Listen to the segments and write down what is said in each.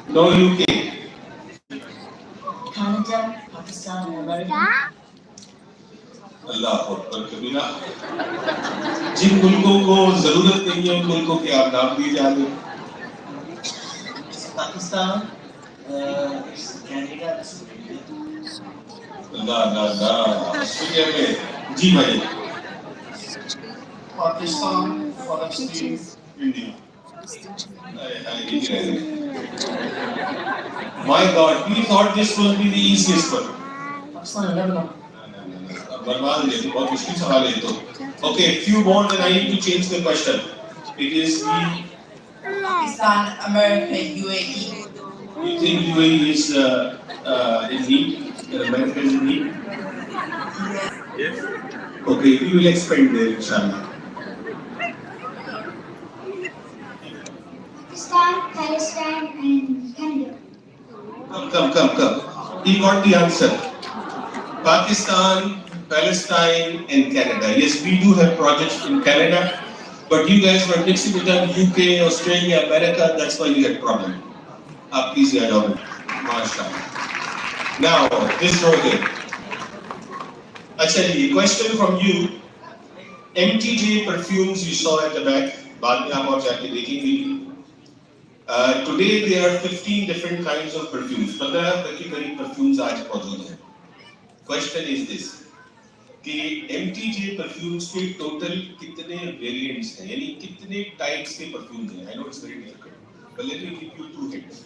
No UK. Canada, Pakistan, and America. अल्लाह अकबर कबीरा। जिन मुल्कों को जरूरत नहीं है उन मुल्कों के आप नाम दिए जा रहे हैं। Pakistan, Canada, ना ना ना ऑस्ट्रेलिया में जी भाई। Pakistan, Palestine, India. My God, we thought this would be the easiest one. Pakistan, and Lebanon. बर्बाद है तो बहुत मुश्किल सवाल है तो। Okay, few more than I need to change the question. It is the Pakistan, America, UAE. you think UAE is in need? America is in need? Yes. Okay, we will expand there, inshallah. Pakistan, Palestine, and Canada. Come. He got the answer. Pakistan, Palestine, and Canada. Yes, we do have projects in Canada, but you guys were mixing with them UK, Australia, America. That's why you had problem. Please get on it. MashaAllah. Now, this row here. Actually, question from you. MTJ perfumes you saw at the back. बाद में आप और जाके देखेंगे. Today there are 15 different kinds of perfumes. 15 के करीब perfumes आज मौजूद हैं. Question is this. कि MTJ perfumes के total कितने variants हैं? यानी कितने types के perfumes हैं? I know it's very difficult, but let me give you 2 hints.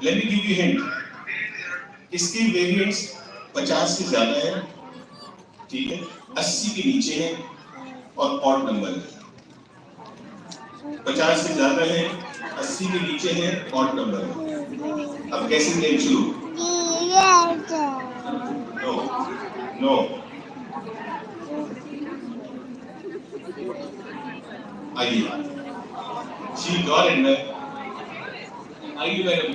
Let me give you hint. इसकी variants 50 से ज़्यादा हैं, ठीक है? 80 के नीचे हैं और odd number है. 50 से ज़्यादा है, 80 के नीचे है, odd number है. अब कैसे गेम शुरू? No. आइए. She got it, man. आइए madam.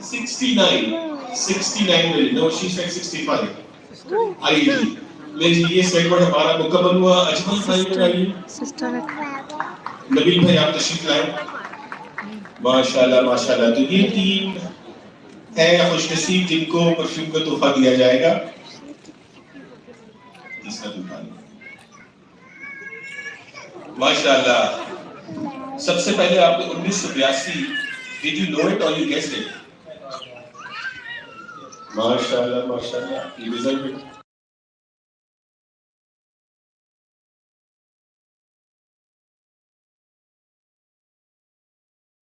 69 minute. No, she said 65. आइए. ले जी ये सेगमेंट हमारा मुकम्मल हुआ. अजमल भाई में आइए. नबील भाई आप तशरीफ लाए. माशाल्लाह. तो ये 3 है खुशनसीब जिनको परफ्यूम का तोहफा दिया जाएगा. तीसरा दुकान. माशाल्लाह. सबसे पहले आपने 1982. Did you know it or you guessed it? माशाल्लाह. You deserve it.